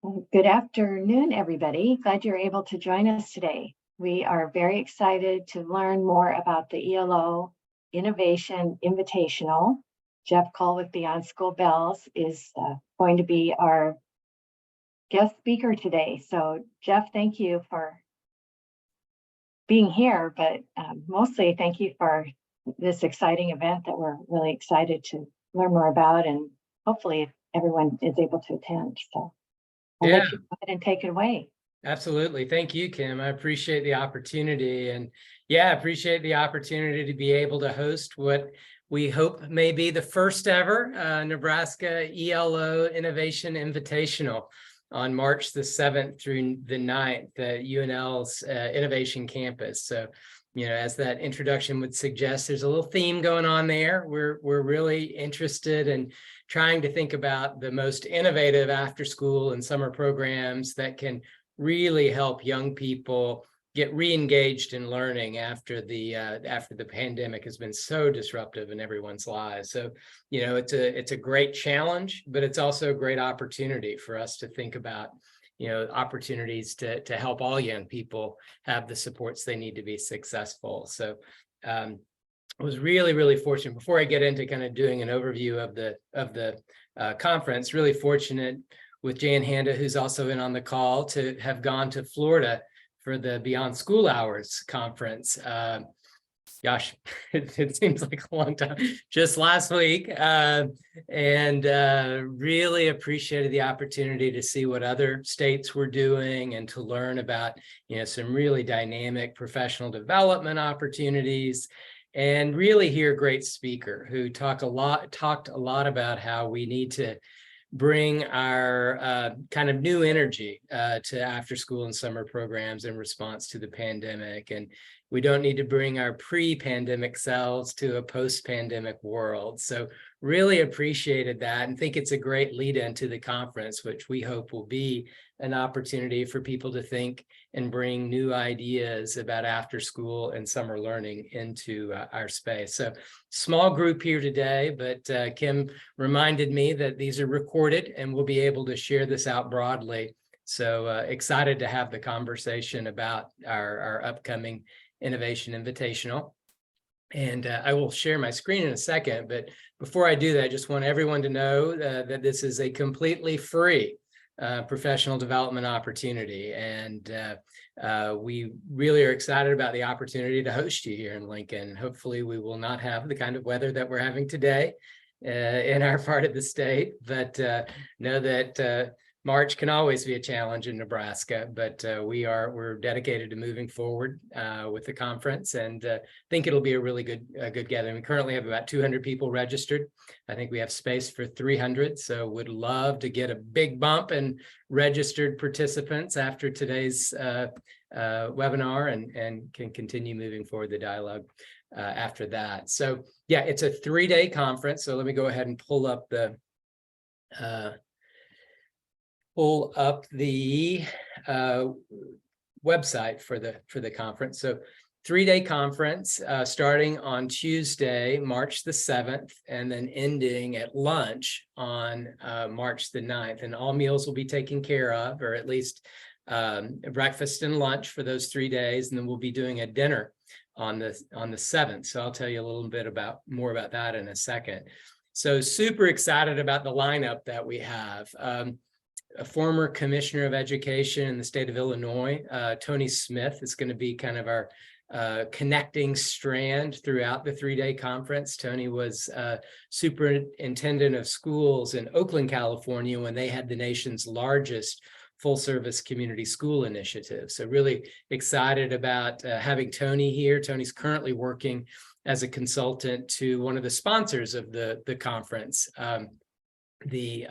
Well, good afternoon, everybody. Glad you're able to join us today. We are very excited to learn more about the ELO Innovation Invitational. Jeff Cole with Beyond School Bells is going to be our guest speaker today. So Jeff, thank you for being here, but mostly thank you for this exciting event that we're really excited to learn more about, and hopefully everyone is able to attend. So I'll Yeah, let you go ahead and take it away. absolutely. Thank you, Kim. I appreciate the opportunity. And yeah, appreciate the opportunity to be able to host what we hope may be the first ever Nebraska ELO Innovation Invitational on March the 7th through the 9th at UNL's Innovation Campus. So, as that introduction would suggest, there's a little theme going on there. We're really interested in trying to think about the most innovative after school and summer programs that can really help young people get re-engaged in learning after the pandemic has been so disruptive in everyone's lives. So, it's a great challenge, but it's also a great opportunity for us to think about, opportunities to help all young people have the supports they need to be successful. So, I was really, really fortunate. Before I get into kind of doing an overview of the conference, really fortunate with Jan Handa, who's also in on the call, to have gone to Florida for the Beyond School Hours conference. Gosh, it seems like a long time, just last week, and really appreciated the opportunity to see what other states were doing and to learn about, some really dynamic professional development opportunities, and really hear a great speaker who talked a lot about how we need to bring our kind of new energy to after school and summer programs in response to the pandemic. And we don't need to bring our pre-pandemic selves to a post-pandemic world. So really appreciated that and think it's a great lead into the conference, which we hope will be an opportunity for people to think and bring new ideas about after school and summer learning into our space. So small group here today, but Kim reminded me that these are recorded and we'll be able to share this out broadly. So excited to have the conversation about our upcoming Innovation Invitational. And I will share my screen in a second, but before I do that, I just want everyone to know that this is a completely free professional development opportunity. And we really are excited about the opportunity to host you here in Lincoln. Hopefully we will not have the kind of weather that we're having today in our part of the state, but know that March can always be a challenge in Nebraska, but we're dedicated to moving forward with the conference, and think it'll be a really good gathering. We currently have about 200 people registered. I think we have space for 300, so would love to get a big bump in registered participants after today's webinar, and can continue moving forward the dialogue after that. So yeah, it's a 3-day conference. So let me go ahead and pull up the website for the conference. So 3-day conference starting on Tuesday, March the 7th, and then ending at lunch on March the 9th. And all meals will be taken care of, or at least breakfast and lunch for those 3 days. And then we'll be doing a dinner on the 7th. So I'll tell you a little bit more about that in a second. So super excited about the lineup that we have. A former commissioner of education in the state of Illinois, Tony Smith, is going to be kind of our connecting strand throughout the 3-day conference. Tony was superintendent of schools in Oakland, California, when they had the nation's largest full-service community school initiative. So really excited about having Tony here. Tony's currently working as a consultant to one of the sponsors of the conference, the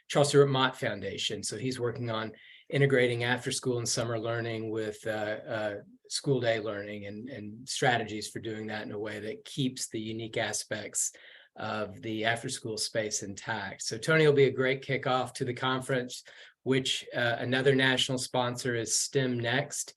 Charles Stewart Mott Foundation. So he's working on integrating after school and summer learning with school day learning and strategies for doing that in a way that keeps the unique aspects of the after school space intact. So Tony will be a great kickoff to the conference, which another national sponsor is STEM Next,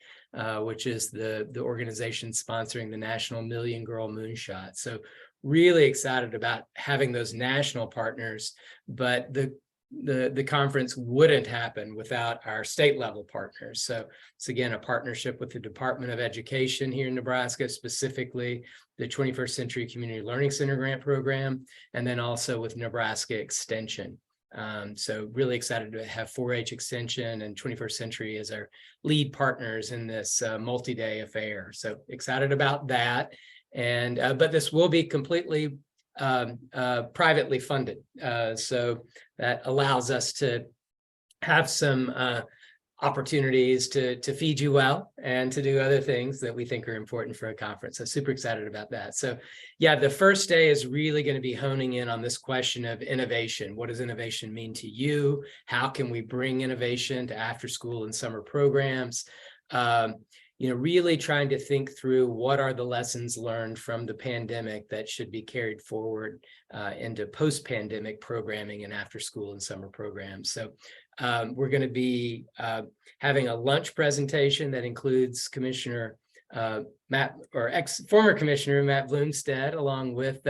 which is the organization sponsoring the National Million Girl Moonshot. So really excited about having those national partners, but the the conference wouldn't happen without our state level partners. So it's again a partnership with the Department of Education here in Nebraska, specifically the 21st Century Community Learning Center grant program, and then also with Nebraska Extension. So really excited to have 4-H Extension and 21st Century as our lead partners in this multi-day affair. So excited about that. And but this will be completely privately funded. So that allows us to have some opportunities to feed you well and to do other things that we think are important for a conference. So super excited about that. So yeah, the first day is really going to be honing in on this question of innovation. What does innovation mean to you? How can we bring innovation to after school and summer programs? Really trying to think through what are the lessons learned from the pandemic that should be carried forward into post-pandemic programming and after school and summer programs. So we're going to be having a lunch presentation that includes Commissioner former Commissioner Matt Bloomstead, along with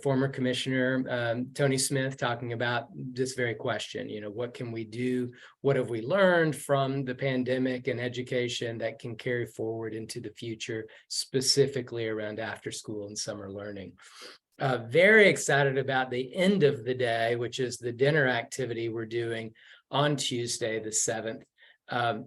former Commissioner Tony Smith, talking about this very question. What can we do? What have we learned from the pandemic and education that can carry forward into the future, specifically around after school and summer learning? Very excited about the end of the day, which is the dinner activity we're doing on Tuesday, the 7th.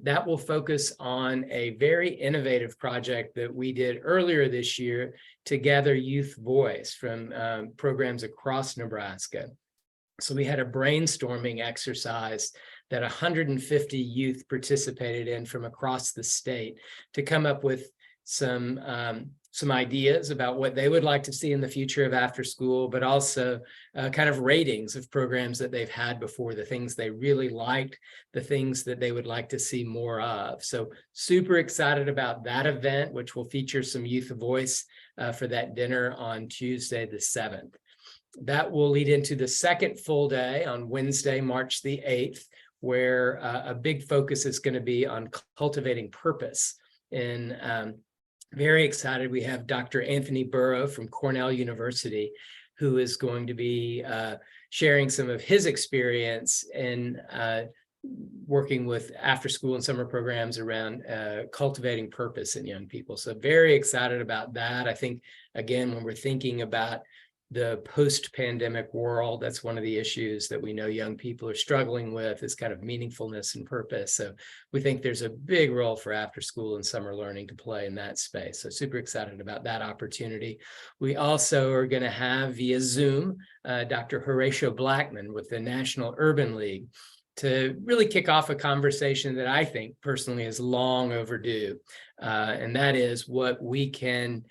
That will focus on a very innovative project that we did earlier this year to gather youth voice from programs across Nebraska. So we had a brainstorming exercise that 150 youth participated in from across the state to come up with some ideas about what they would like to see in the future of after school, but also kind of ratings of programs that they've had before, the things they really liked, the things that they would like to see more of. So super excited about that event, which will feature some youth voice for that dinner on Tuesday, the 7th. That will lead into the second full day on Wednesday, March the 8th, where a big focus is going to be on cultivating purpose. Very excited. We have Dr. Anthony Burrow from Cornell University, who is going to be sharing some of his experience in working with after school and summer programs around cultivating purpose in young people. So very excited about that. I think, again, when we're thinking about the post-pandemic world, that's one of the issues that we know young people are struggling with, is kind of meaningfulness and purpose. So we think there's a big role for after school and summer learning to play in that space. So super excited about that opportunity. We also are going to have via Zoom Dr. Horatio Blackman with the National Urban League to really kick off a conversation that I think personally is long overdue. And that is what we can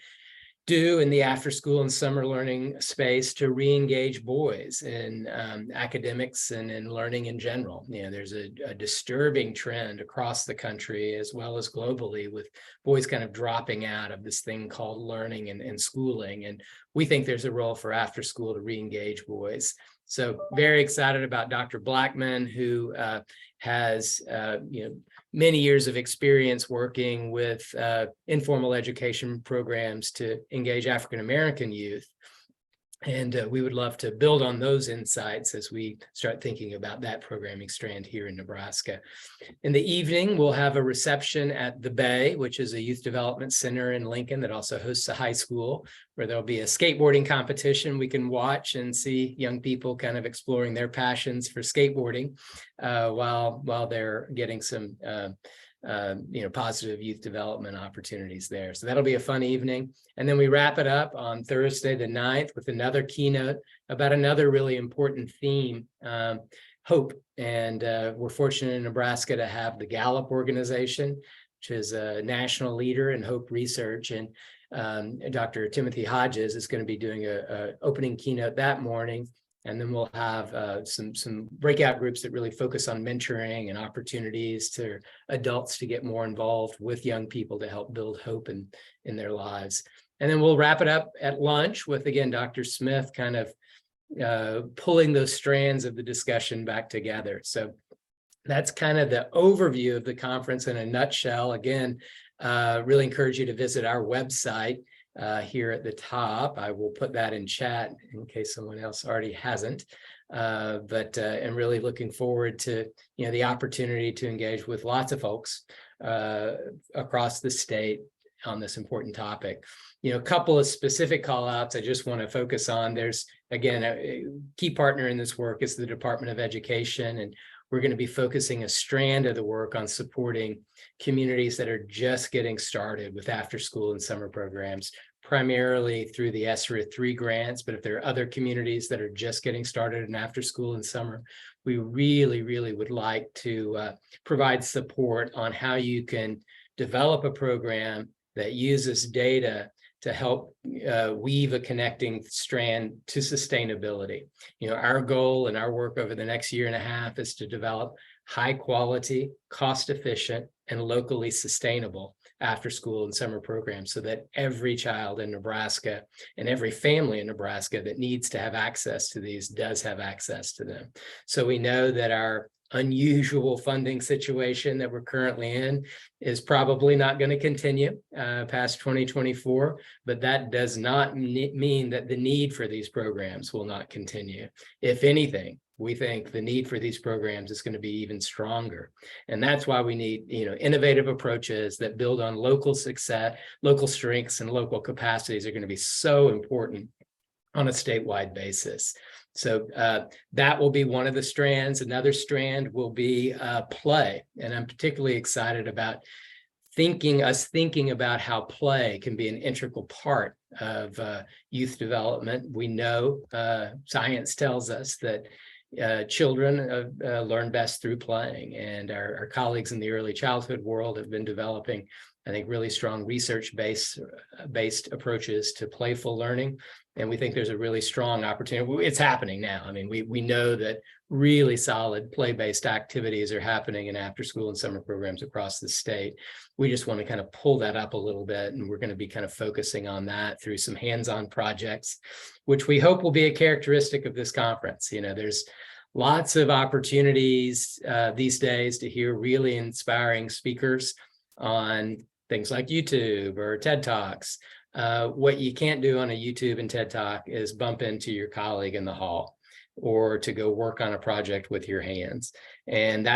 do in the after school and summer learning space to re-engage boys in academics and in learning in general. There's a disturbing trend across the country as well as globally with boys kind of dropping out of this thing called learning and schooling. And we think there's a role for after school to re-engage boys. So very excited about Dr. Blackman, who has many years of experience working with informal education programs to engage African-American youth. And we would love to build on those insights as we start thinking about that programming strand here in Nebraska. In the evening, we'll have a reception at the Bay, which is a youth development center in Lincoln that also hosts a high school, where there'll be a skateboarding competition we can watch and see young people kind of exploring their passions for skateboarding while they're getting some positive youth development opportunities there. So that'll be a fun evening. And then we wrap it up on Thursday, the 9th, with another keynote about another really important theme, hope. And we're fortunate in Nebraska to have the Gallup organization, which is a national leader in hope research. And Dr. Timothy Hodges is going to be doing a opening keynote that morning. And then we'll have some breakout groups that really focus on mentoring and opportunities to adults to get more involved with young people to help build hope in their lives. And then we'll wrap it up at lunch with, again, Dr. Smith kind of pulling those strands of the discussion back together. So that's kind of the overview of the conference in a nutshell. Again, really encourage you to visit our website. Here at the top. I will put that in chat in case someone else already hasn't. but I'm really looking forward to, the opportunity to engage with lots of folks across the state on this important topic. A couple of specific call outs I just want to focus on. There's, again, a key partner in this work is the Department of Education, and we're going to be focusing a strand of the work on supporting communities that are just getting started with after school and summer programs, primarily through the ESSER 3 grants. But if there are other communities that are just getting started in after school and summer, we really, really would like to provide support on how you can develop a program that uses data to help weave a connecting strand to sustainability. Our goal and our work over the next year and a half is to develop high quality, cost efficient, and locally sustainable after school and summer programs so that every child in Nebraska and every family in Nebraska that needs to have access to these does have access to them. So we know that our unusual funding situation that we're currently in is probably not going to continue past 2024, but that does not mean that the need for these programs will not continue. If anything, we think the need for these programs is going to be even stronger. And that's why we need, innovative approaches that build on local success, local strengths, and local capacities are going to be so important on a statewide basis. So that will be one of the strands. Another strand will be play. And I'm particularly excited about thinking about how play can be an integral part of youth development. We know science tells us that children learn best through playing, and our colleagues in the early childhood world have been developing, I think, really strong research-based approaches to playful learning. And we think there's a really strong opportunity. It's happening now. I mean, we know that really solid play-based activities are happening in after school and summer programs across the state. We just want to kind of pull that up a little bit, and we're going to be kind of focusing on that through some hands-on projects, which we hope will be a characteristic of this conference. There's lots of opportunities these days to hear really inspiring speakers on things like YouTube or TED Talks. What you can't do on a YouTube and TED Talk is bump into your colleague in the hall or to go work on a project with your hands. And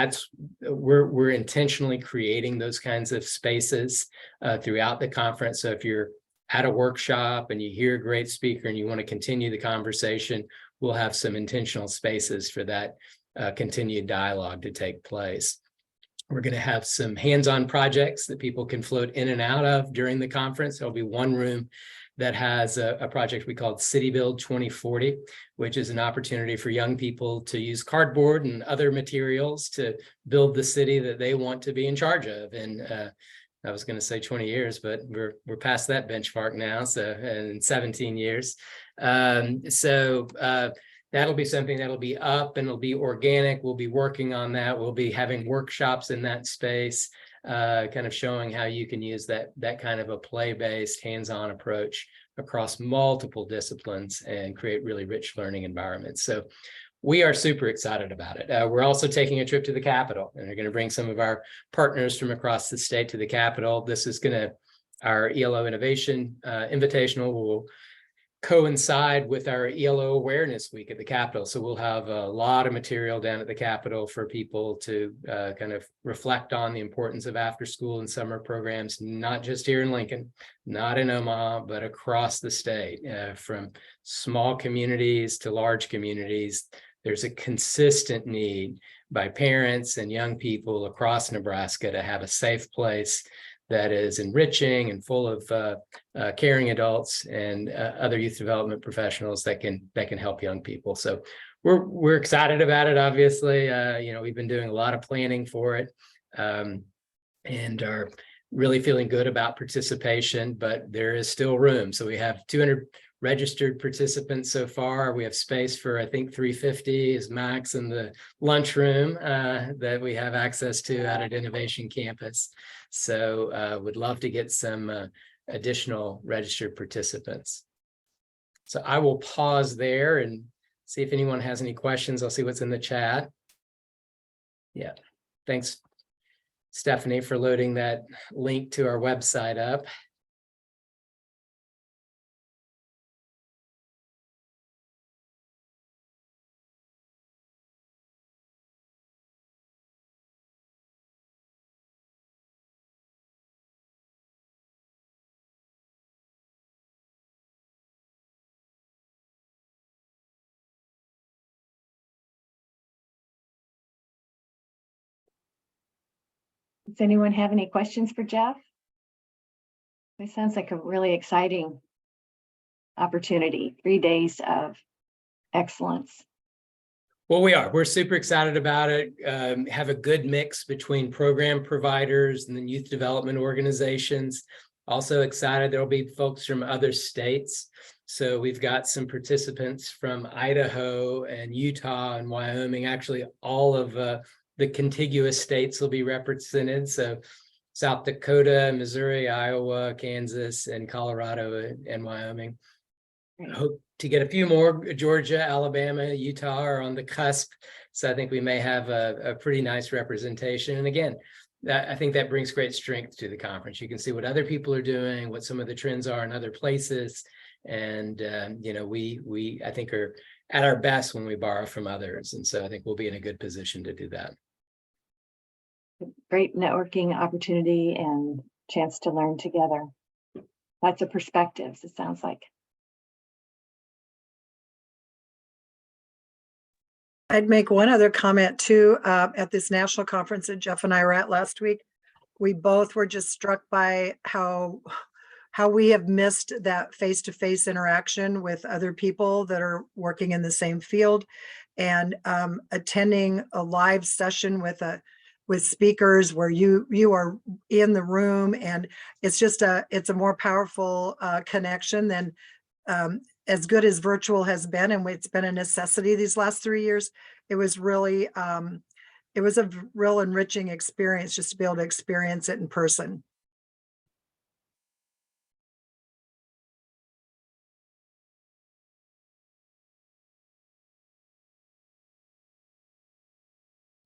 we're intentionally creating those kinds of spaces throughout the conference. So if you're at a workshop and you hear a great speaker and you want to continue the conversation, we'll have some intentional spaces for that continued dialogue to take place. We're going to have some hands-on projects that people can float in and out of during the conference. There'll be one room that has a project we called City Build 2040, which is an opportunity for young people to use cardboard and other materials to build the city that they want to be in charge of. And I was going to say 20 years, but we're past that benchmark now. So in 17 years. That'll be something that'll be up and it'll be organic. We'll be working on that. We'll be having workshops in that space, kind of showing how you can use that kind of a play-based, hands-on approach across multiple disciplines and create really rich learning environments. So we are super excited about it. We're also taking a trip to the Capitol, and we're going to bring some of our partners from across the state to the Capitol. This is our ELO Innovation Invitational will coincide with our ELO Awareness Week at the Capitol. So we'll have a lot of material down at the Capitol for people to kind of reflect on the importance of after school and summer programs, not just here in Lincoln, not in Omaha, but across the state, from small communities to large communities. There's a consistent need by parents and young people across Nebraska to have a safe place that is enriching and full of caring adults and other youth development professionals that can help young people. So we're excited about it. Obviously, we've been doing a lot of planning for it, and are really feeling good about participation. But there is still room. So we have 200 registered participants so far. We have space for, I think, 350 is max in the lunchroom that we have access to out at Innovation Campus. So would love to get some additional registered participants. So I will pause there and see if anyone has any questions. I'll see what's in the chat. Yeah, thanks, Stephanie, for loading that link to our website up. Does anyone have any questions for Jeff? It sounds like a really exciting opportunity, 3 days of excellence. Well, we're super excited about it. Have a good mix between program providers and then youth development organizations. Also excited, there'll be folks from other states. So we've got some participants from Idaho and Utah and Wyoming. Actually, all of the contiguous states will be represented. So South Dakota, Missouri, Iowa, Kansas, and Colorado and Wyoming. Great. Hope to get a few more. Georgia, Alabama, Utah are on the cusp. So I think we may have a pretty nice representation. And again, I think that brings great strength to the conference. You can see what other people are doing, what some of the trends are in other places. And, we I think are at our best when we borrow from others. And so I think we'll be in a good position to do that. Great networking opportunity and chance to learn together. Lots of perspectives, it sounds like. I'd make one other comment too. At this national conference that Jeff and I were at last week, we both were just struck by how we have missed that face-to-face interaction with other people that are working in the same field, and attending a live session with speakers where you are in the room, and it's a more powerful connection than as good as virtual has been, and it's been a necessity these last 3 years. It was really, it was a real enriching experience just to be able to experience it in person.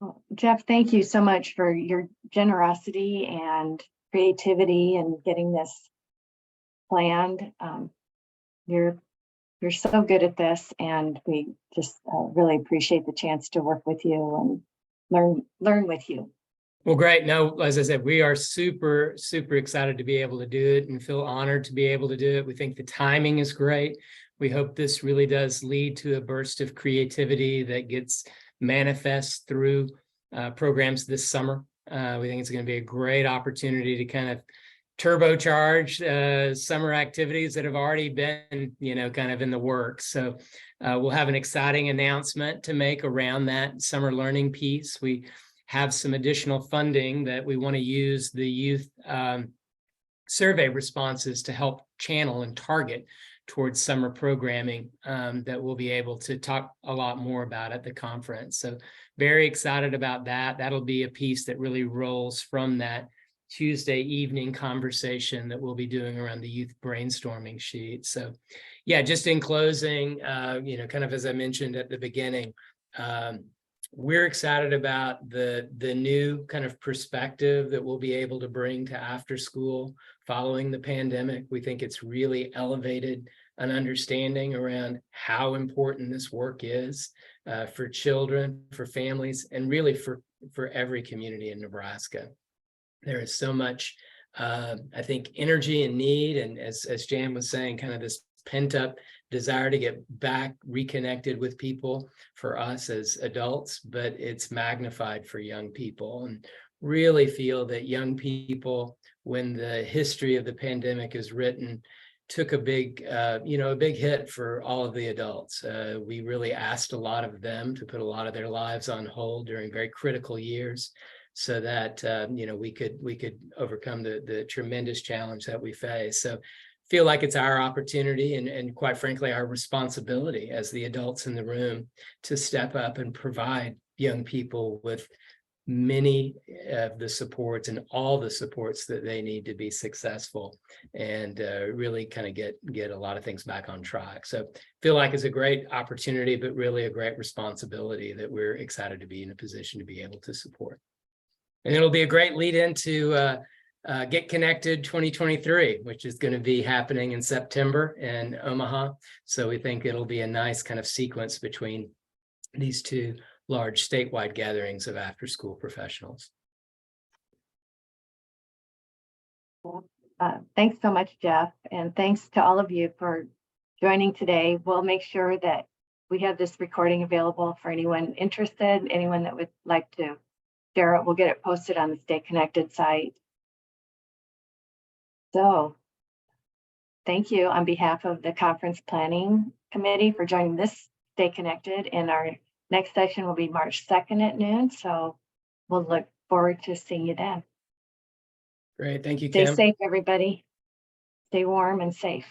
Well, Jeff, thank you so much for your generosity and creativity and getting this planned. You're so good at this, and we just really appreciate the chance to work with you and learn with you. Well, great. No, as I said, we are super, super excited to be able to do it and feel honored to be able to do it. We think the timing is great. We hope this really does lead to a burst of creativity that gets manifest through programs this summer. We think it's going to be a great opportunity to kind of turbocharge summer activities that have already been, kind of in the works. So we'll have an exciting announcement to make around that summer learning piece. We have some additional funding that we want to use the youth survey responses to help channel and target towards summer programming that we'll be able to talk a lot more about at the conference. So very excited about that. That'll be a piece that really rolls from that Tuesday evening conversation that we'll be doing around the youth brainstorming sheet. So yeah, just in closing, kind of as I mentioned at the beginning, we're excited about the new kind of perspective that we'll be able to bring to after school following the pandemic. We think it's really elevated an understanding around how important this work is for children, for families, and really for every community in Nebraska. There is so much, I think, energy and need, and as Jan was saying, kind of this pent up desire to get back reconnected with people for us as adults, but it's magnified for young people, and really feel that young people, when the history of the pandemic is written, took a big hit for all of the adults. We really asked a lot of them to put a lot of their lives on hold during very critical years, so that we could overcome the tremendous challenge that we face. So feel like it's our opportunity and quite frankly our responsibility as the adults in the room to step up and provide young people with many of the supports and all the supports that they need to be successful and really kind of get a lot of things back on track. So feel like it's a great opportunity, but really a great responsibility that we're excited to be in a position to be able to support. And it'll be a great lead into Get Connected 2023, which is going to be happening in September in Omaha. So we think it'll be a nice kind of sequence between these two large statewide gatherings of after-school professionals. Thanks so much, Jeff. And thanks to all of you for joining today. We'll make sure that we have this recording available for anyone interested, anyone that would like to share it. We'll get it posted on the Stay Connected site. So thank you on behalf of the Conference Planning Committee for joining this Stay Connected. And our next session will be March 2nd at noon. So we'll look forward to seeing you then. Great. Thank you, Stay Kim. safe, everybody. Stay warm and safe.